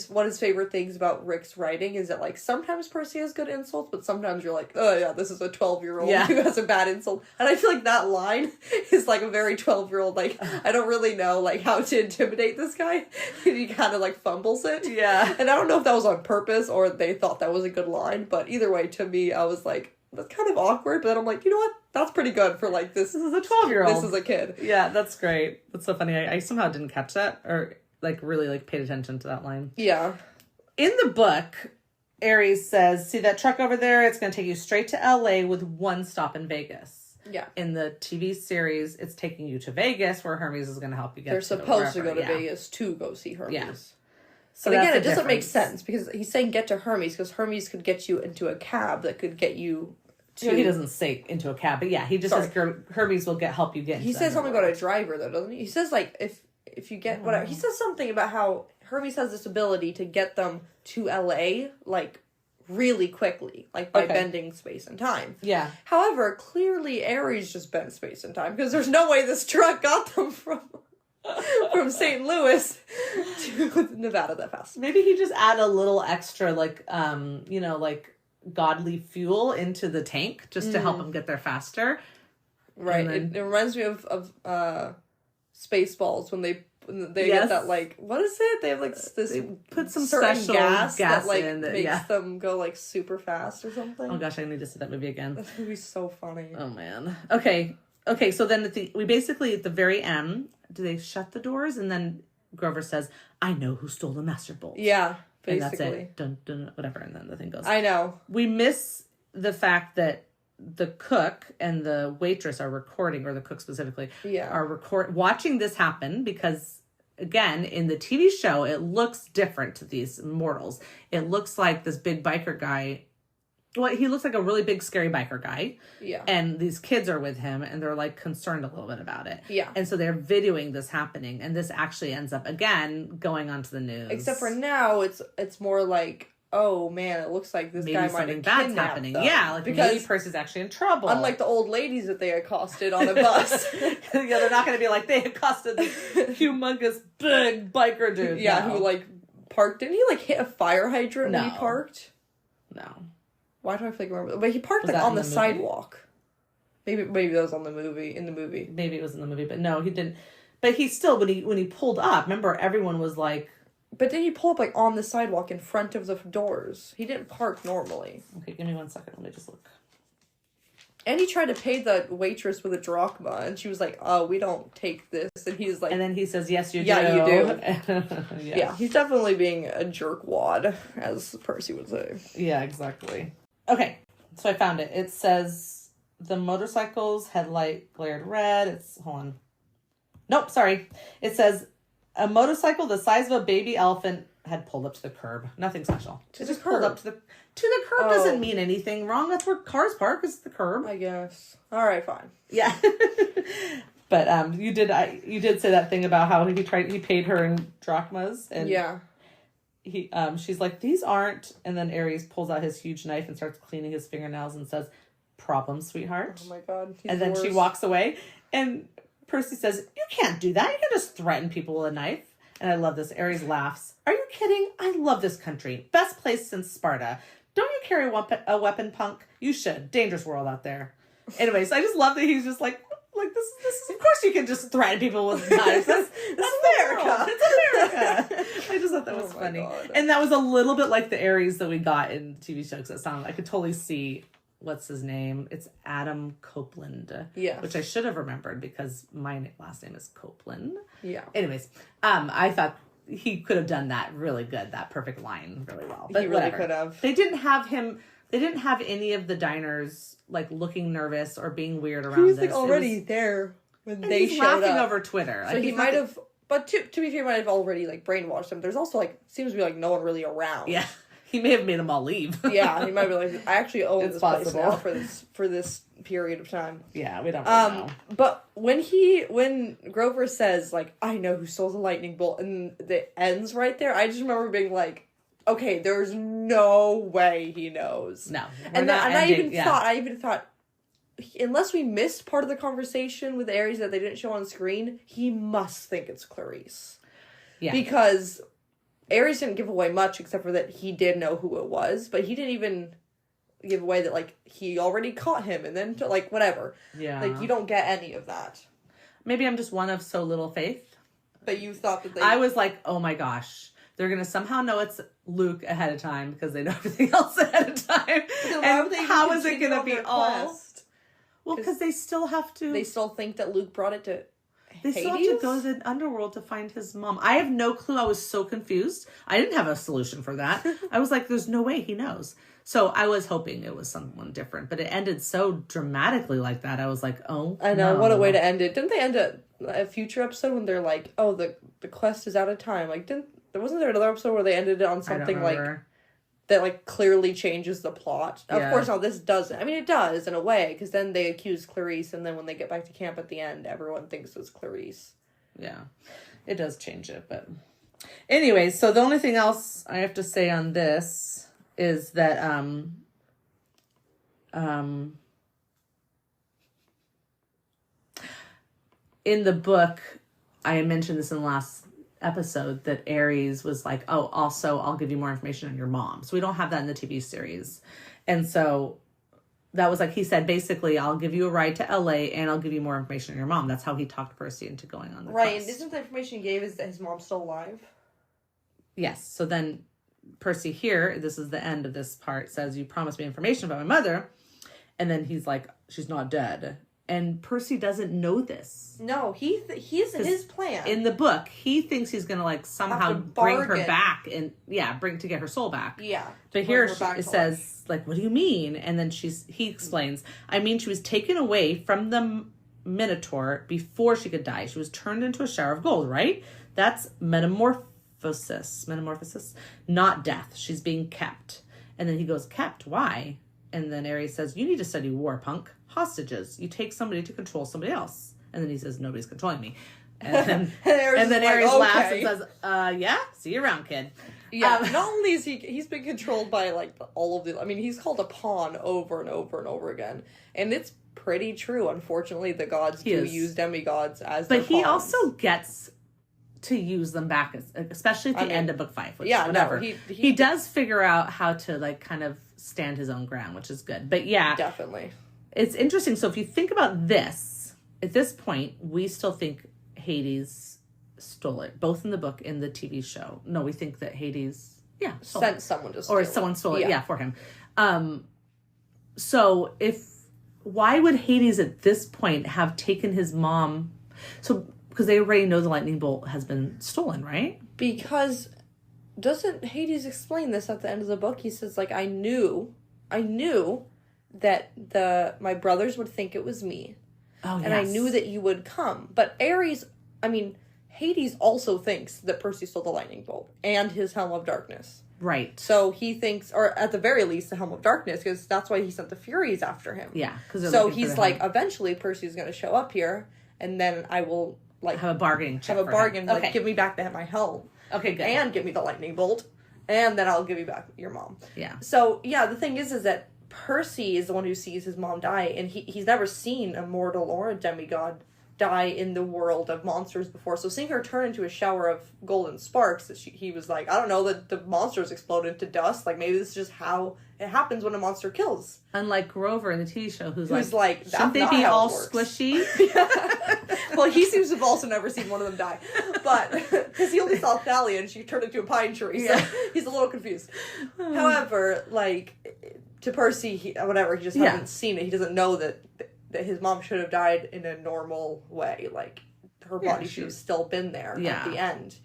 one of his favorite things about Rick's writing is that sometimes Percy has good insults, but sometimes you're like, oh yeah, this is a 12-year-old who has a bad insult. And I feel like that line is a very 12-year-old, I don't really know how to intimidate this guy. He kind of fumbles it. Yeah. And I don't know if that was on purpose or they thought that was a good line, but either way, to me, I was like, that's kind of awkward, but then I'm like, you know what? That's pretty good for this is a 12-year-old. This is a kid. Yeah, that's great. That's so funny. I somehow didn't catch that or really paid attention to that line. Yeah. In the book, Aries says, "See that truck over there? It's going to take you straight to LA with one stop in Vegas." Yeah. In the TV series, it's taking you to Vegas where Hermes is going to help you get They're supposed to go to Vegas to go see Hermes. Yeah. So but again, it doesn't make sense because he's saying get to Hermes because Hermes could get you into a cab that could get you to... He doesn't say into a cab, but yeah, he just says Hermes will help you get into He says something about a driver though, doesn't he? He says if you get whatever. He says something about how Hermes has this ability to get them to LA really quickly, by bending space and time. Yeah. However, clearly Aries just bent space and time because there's no way this truck got them from St. Louis to Nevada that fast. Maybe he just add a little extra godly fuel into the tank just to help him get there faster. Right. It reminds me of Spaceballs when they get that what is it? They have this they put some certain special gas that in that makes them go super fast or something. Oh gosh, I need to see that movie again. That movie's so funny. Oh man. Okay, so then at the very end, do they shut the doors and then Grover says, "I know who stole the Master Bolt." Yeah, basically. And that's it. Dun, dun, whatever, and then the thing goes. I know. We miss the fact that the cook and the waitress are recording, or the cook specifically, are watching this happen because again, in the TV show, it looks different to these mortals. It looks like this big biker guy. Well, he looks like a really big, scary biker guy. Yeah. And these kids are with him, and they're, like, concerned a little bit about it. Yeah. And so they're videoing this happening, and this actually ends up, again, going onto the news. Except for now, it's more like, oh, man, it looks like this maybe guy might something have bad's kidnapped happening. them. Yeah, like, because maybe Percy's actually in trouble. unlike the old ladies that they accosted on a bus. Yeah, they're not going to be like, they accosted this humongous, big biker dude. Yeah, no. who, like, parked. Didn't he, like, hit a fire hydrant when he No. parked? No. Why do I feel like I remember? But he parked, Was like, that on in the the movie? sidewalk. Maybe that was on the movie, in the movie. Maybe it was in the movie, but no, he didn't. But he still, when he pulled up, remember, everyone was like... But did he pull up, like, on the sidewalk in front of the doors? He didn't park normally. Okay, give me 1 second. Let me just look. And he tried to pay the waitress with a drachma, and she was like, oh, we don't take this. And he's like... And then he says, yes, you do. Yeah, you do. Yeah, he's definitely being a jerkwad, as Percy would say. Yeah, exactly. Okay, so I found it. It says the motorcycle's headlight glared red. Hold on. Nope, sorry. It says a motorcycle the size of a baby elephant had pulled up to the curb. Nothing special. To It the just pulled curb. up to the curb. Oh. Doesn't mean anything wrong. That's where cars park, is the curb. I guess. All right, fine. Yeah. But you did say that thing about how he paid her in drachmas, and Yeah. she's like, these aren't, and then Ares pulls out his huge knife and starts cleaning his fingernails and says, problem, sweetheart. Oh my god. And then she walks away, and Percy says, you can't do that. You can just threaten people with a knife. And I love this. Ares laughs. Are you kidding? I love this country. Best place since Sparta. Don't you carry a weapon, punk? You should. Dangerous world out there. Anyways, I just love that he's just like this is, of course you can just threaten people with knives. That's America. It's America. I just thought that was funny. God. And that was a little bit like the Ares that we got in TV shows. That sounded, I could totally see, what's his name? It's Adam Copeland. Yeah. Which I should have remembered because my last name is Copeland. Yeah. Anyways, I thought he could have done that really good, that perfect line really well. But He really whatever. could have. They didn't have any of the diners like looking nervous or being weird around He was this. like already there when and they he's showed laughing up. over Twitter. So Like, he he's might not- have, but to be fair, he might have already like brainwashed them. There's also like seems to be like no one really around. Yeah, he may have made them all leave. Yeah, he might be like, I actually own It's this place possible. now for this period of time. Yeah, we don't really know. But when Grover says like, I know who stole the lightning bolt, and it ends right there, I just remember being like, okay, there's no way he knows. No, And I even thought, unless we missed part of the conversation with Ares that they didn't show on screen, he must think it's Clarice. Yeah. Because Ares didn't give away much except for that he did know who it was, but he didn't even give away that, like, he already caught him and then, like, whatever. Yeah. Like, you don't get any of that. Maybe I'm just one of so little faith. But you thought that they... I was like, oh my gosh. They're going to somehow know it's Luke ahead of time because they know everything else ahead of time. And how is it going to be all... quest? Well, because they still have to... They still think that Luke brought it to They still have to go to the underworld to find his mom. I have no clue. I was so confused. I didn't have a solution for that. I was like, there's no way he knows. So I was hoping it was someone different, but it ended so dramatically like that. I was like, oh, I know, no. what a way to end it. Didn't they end a future episode when they're like, oh, the quest is out of time? Like, wasn't there another episode where they ended it on something like that, like, clearly changes the plot? Yeah. Of course, no, this doesn't. I mean, it does in a way, because then they accuse Clarice, and then when they get back to camp at the end, everyone thinks it's Clarice. Yeah, it does change it, but anyways, so the only thing else I have to say on this is that in the book, I mentioned this in the last episode, that Ares was like, oh, also I'll give you more information on your mom. So we don't have that in the TV series. And so that was like, he said, basically, I'll give you a ride to LA and I'll give you more information on your mom. That's how he talked Percy into going on the Right, quest. and isn't the information he gave is that his mom's still alive? Yes. So then Percy here, this is the end of this part, says, you promised me information about my mother. And then he's like, she's not dead. And Percy doesn't know this. No, he's his plan. In the book, he thinks he's going to like somehow bring her back and to get her soul back. Yeah. But here it says like, what do you mean? And then he explains, I mean, she was taken away from the Minotaur before she could die. She was turned into a shower of gold, right? That's metamorphosis, not death. She's being kept. And then he goes, kept? Why? And then Ares says, you need to study war, punk. Hostages. You take somebody to control somebody else. And then he says, nobody's controlling me. And then Ares laughs and says, yeah, see you around, kid. Yeah, not only is he's been controlled by, like, all of the... I mean, he's called a pawn over and over and over again. And it's pretty true. Unfortunately, the gods do use demigods as their pawns. But he also gets to use them back, especially at the end of book 5. Which, whatever. No, he does figure out how to, like, kind of stand his own ground, which is good. But yeah. Definitely. It's interesting. So if you think about this, at this point, we still think Hades stole it, both in the book and the TV show. No, we think that Hades, sent someone to steal it. Or someone stole it, for him. So why would Hades at this point have taken his mom? So, because they already know the lightning bolt has been stolen, right? Because doesn't Hades explain this at the end of the book? He says, like, I knew that my brothers would think it was me. Oh, yes. And I knew that you would come. But Hades also thinks that Percy stole the lightning bolt and his Helm of Darkness. Right. So he thinks, or at the very least, the Helm of Darkness, because that's why he sent the Furies after him. Yeah. So he's like, eventually Percy's going to show up here, and then I will, like... Have a bargaining chip. Have a bargain, like, give me back my helm. Okay, good. And give me the lightning bolt, and then I'll give you back your mom. Yeah. So, yeah, the thing is that Percy is the one who sees his mom die, and he's never seen a mortal or a demigod die in the world of monsters before. So seeing her turn into a shower of golden sparks, he was like, I don't know, that the monsters explode into dust. Like, maybe this is just how it happens when a monster kills. Unlike Grover in the TV show, who's like shouldn't they be all squishy? Well, he seems to have also never seen one of them die. But, because he only saw Thalia and she turned into a pine tree, so he's a little confused. However, like, to Percy, he just hasn't seen it. He doesn't know that his mom should have died in a normal way. Like, her body should have still been there at the end.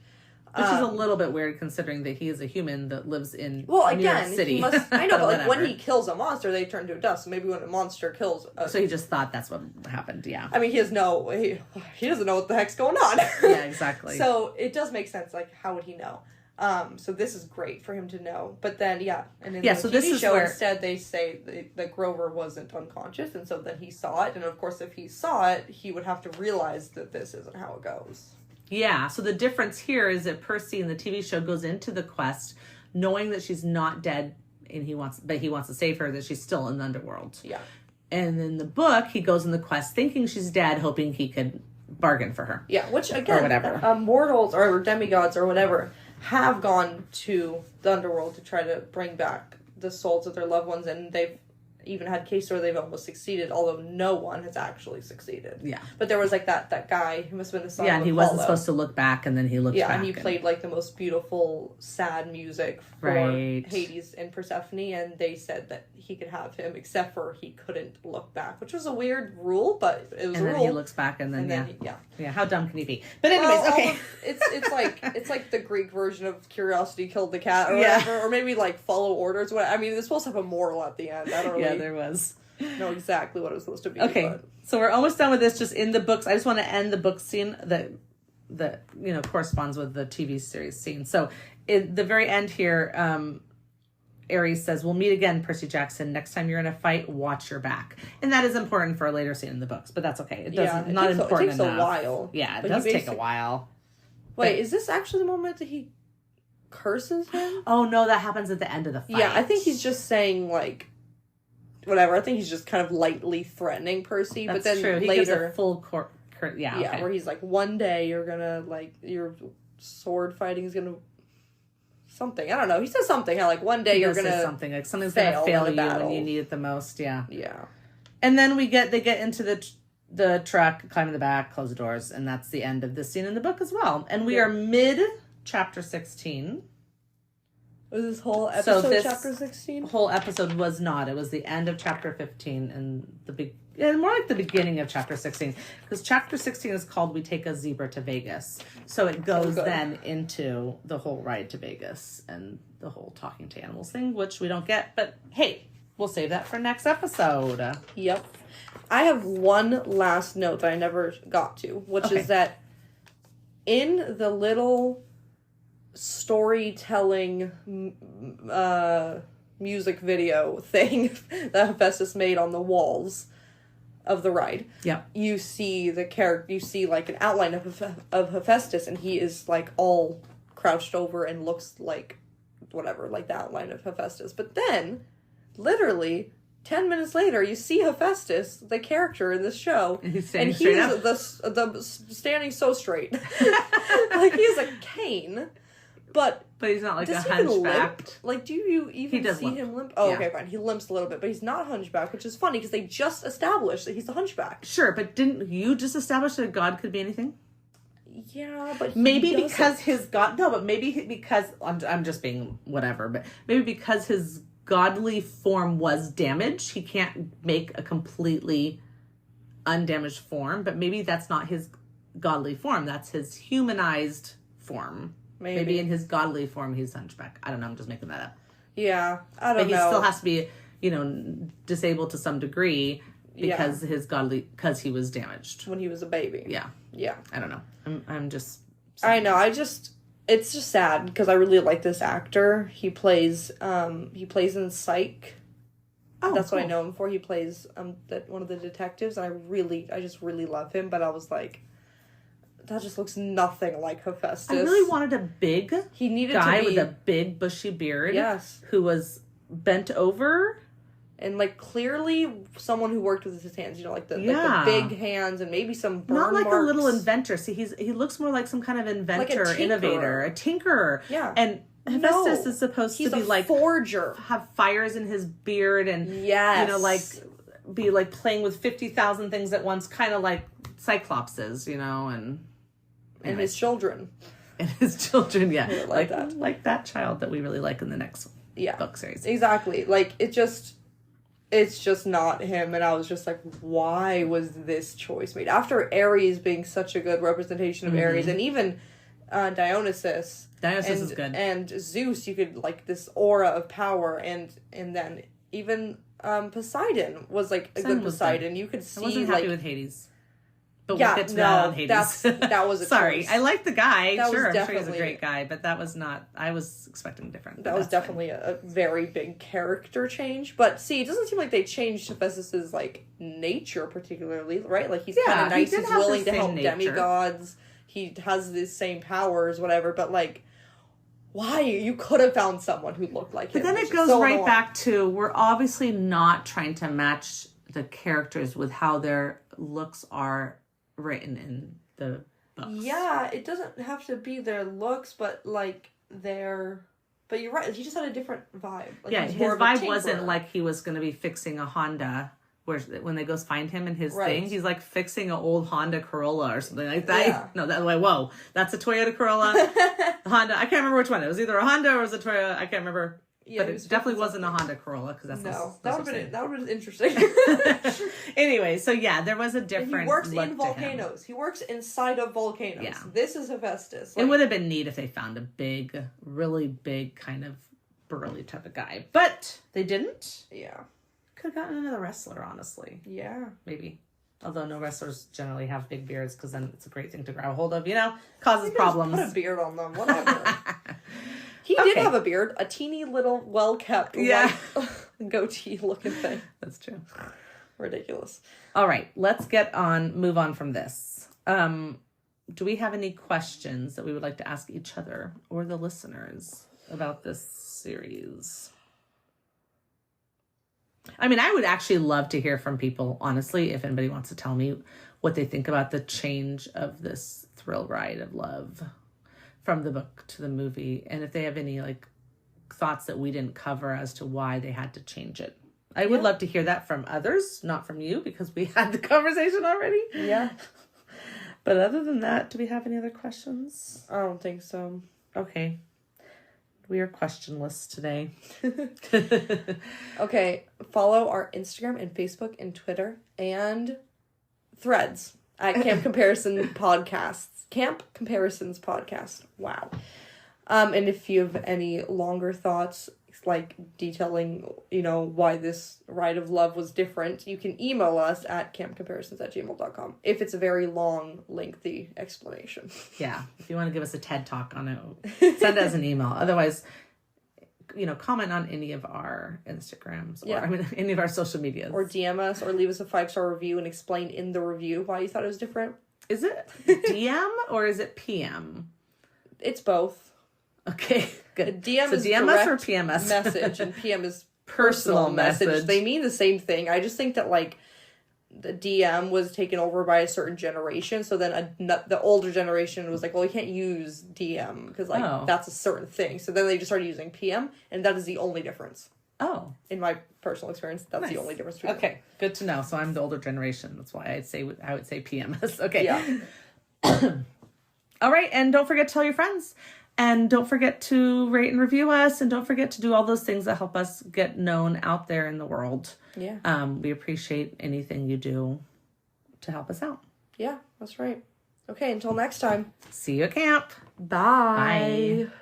Which is a little bit weird, considering that he is a human that lives in New York City. He must, I know, but like, when he kills a monster, they turn to dust. So maybe when a monster kills... so he just thought that's what happened, yeah. I mean, he doesn't know what the heck's going on. Yeah, exactly. So it does make sense. Like, how would he know? So this is great for him to know. But then, and in the TV show, instead, they say that Grover wasn't unconscious, and so then he saw it. And of course, if he saw it, he would have to realize that this isn't how it goes. Yeah, so the difference here is that Percy in the TV show goes into the quest knowing that she's not dead, and he wants to save her, that she's still in the underworld. Yeah. And in the book, he goes in the quest thinking she's dead, hoping he could bargain for her. Yeah, which, again, mortals or demigods or whatever have gone to the underworld to try to bring back the souls of their loved ones, and they've even had cases where they've almost succeeded, although no one has actually succeeded. Yeah. But there was, like, that guy who must have been the son of and he wasn't supposed to look back, and then he looked back. Yeah, and he played, like, the most beautiful, sad music for Hades and Persephone, and they said that he could have him, except for he couldn't look back, which was a weird rule, but it was a rule. And then he looks back, and then yeah, how dumb can he be? But anyways, okay. It's like the Greek version of Curiosity Killed the Cat, or whatever, or maybe, like, Follow Orders. I mean, it's supposed to have a moral at the end. I don't really there was. Know exactly what it was supposed to be. Okay, so we're almost done with this. Just in the books, I just want to end the book scene that corresponds with the TV series scene. So, in the very end here, Ares says, "We'll meet again, Percy Jackson. Next time you're in a fight, watch your back." And that is important for a later scene in the books, but that's okay. It doesn't. Not important enough. It takes a while. Yeah, it does take a while. Wait, is this actually the moment that he curses him? Oh no, that happens at the end of the fight. Yeah, I think he's just saying, like, whatever. I think he's just kind of lightly threatening Percy. That's but then true. He later, gives a full okay. Where he's like, one day you're gonna, like, your sword fighting is gonna something. I don't know. He says something. Like, one day you're gonna something like something's gonna fail you when you need it the most. Yeah. Yeah. And then they get into the truck, climb in the back, close the doors, and that's the end of this scene in the book as well. And we are mid chapter 16. Was this whole episode chapter 16? Whole episode was not. It was the end of chapter 15 and more like the beginning of chapter 16. Because chapter 16 is called We Take a Zebra to Vegas. So it goes then into the whole ride to Vegas and the whole talking to animals thing, which we don't get. But hey, we'll save that for next episode. Yep. I have one last note that I never got to, which is that in the little storytelling music video thing that Hephaestus made on the walls of the ride. Yeah. You see you see like an outline of Hephaestus, and he is like all crouched over and looks like whatever, like the outline of Hephaestus. But then, literally 10 minutes later, you see Hephaestus, the character in this show, and he's standing so straight. Like, he has a cane, but he's not like a does he even hunchback. limp? Like, do you even see him limp? Oh, yeah. Okay, fine. He limps a little bit, but he's not a hunchback, which is funny because they just established that he's a hunchback. Sure, but didn't you just establish that God could be anything? Yeah, but maybe because his God. No, but maybe because I'm just being whatever. But maybe because his godly form was damaged, he can't make a completely undamaged form. But maybe that's not his godly form. That's his humanized form. Maybe in his godly form, he's hunchback. I don't know. I'm just making that up. Yeah, I don't know. But he still has to be, disabled to some degree because because he was damaged when he was a baby. Yeah. Yeah. I don't know. I'm just. I know. It's just sad because I really like this actor. He plays in Psych. Oh, that's cool. What I know him for. He plays one of the detectives, and I just really love him. But I was like, that just looks nothing like Hephaestus. I really wanted a big guy with a big bushy beard. Yes. Who was bent over. And, like, clearly someone who worked with his hands, like the big hands and maybe some burn Not like marks. a little inventor. See, he looks more like some kind of inventor, like innovator, a tinkerer. Yeah. And Hephaestus is supposed to be like forger, have fires in his beard, and be like playing with 50,000 things at once, kind of like Cyclops is, and his children. And his children, yeah, really like that child that we really like in the next book series. Exactly, like it's just not him, and I was just like, why was this choice made? After Ares being such a good representation of Ares, and even Dionysus is good. And Zeus, you could, like, this aura of power, and then even Poseidon was, like, a good Poseidon. You could see, I wasn't happy with Hades. But we'll get to that on Hades. That was a Sorry, choice. I like the guy. I'm sure he's a great guy, but that was not, I was expecting different. That was definitely a very big character change. But see, it doesn't seem like they changed Hephaestus' like nature particularly, right? Like, he's kind of nice, he's willing to help demigods. He has the same powers, whatever, but like, why? You could have found someone who looked like him. But then it goes right back to, we're obviously not trying to match the characters with how their looks are written in the books. Yeah, it doesn't have to be their looks, but like but you're right, he just had a different vibe. Like, his vibe wasn't like he was going to be fixing a Honda, where when they go find him in his thing, he's like fixing an old Honda Corolla or something like that. Yeah. No, that way, whoa, that's a Toyota Corolla. Honda, I can't remember which one. It was either a Honda or it was a Toyota, I can't remember. Yeah, but it definitely wasn't a Honda Corolla, because that would have been interesting. Anyway, so yeah, there was a different. He works in volcanoes. He works inside of volcanoes. Yeah. This is Hephaestus. It would have been neat if they found a big, really big, kind of burly type of guy, but they didn't. Yeah, could have gotten another wrestler, honestly. Yeah, maybe. Although no wrestlers generally have big beards, because then it's a great thing to grab a hold of. Causes problems. Just put a beard on them, whatever. He did have a beard, a teeny little, well-kept, white goatee-looking thing. That's true. Ridiculous. All right, let's move on from this. Do we have any questions that we would like to ask each other or the listeners about this series? I mean, I would actually love to hear from people, honestly, if anybody wants to tell me what they think about the change of this thrill ride of love from the book to the movie, and if they have any like thoughts that we didn't cover as to why they had to change it. I would love to hear that from others, not from you, because we had the conversation already. Yeah. But other than that, do we have any other questions? I don't think so. Okay. We are questionless today. Okay. Follow our Instagram and Facebook and Twitter and Threads at Camp Comparison Podcasts. Camp Comparisons Podcast. Wow. And if you have any longer thoughts, like detailing, why this ride of love was different, you can email us at campcomparisons@gmail.com if it's a very long, lengthy explanation. Yeah. If you want to give us a TED talk on it, send us an email. Otherwise, comment on any of our Instagrams or any of our social medias. Or DM us or leave us a 5-star review and explain in the review why you thought it was different. Is it DM or is it PM? It's both. Okay, good. DM is DM us or PMS? Message, and PM is personal message. They mean the same thing. I just think that, like, the DM was taken over by a certain generation, so then the older generation was like, well, you can't use DM because, like, that's a certain thing. So then they just started using PM, and that is the only difference. Oh. In my personal experience, that's the only difference between them. Okay, good to know. So I'm the older generation. That's why I would say PMS. Okay. Yeah. All right, and don't forget to tell your friends. And don't forget to rate and review us. And don't forget to do all those things that help us get known out there in the world. Yeah. We appreciate anything you do to help us out. Yeah, that's right. Okay, until next time. See you at camp. Bye. Bye.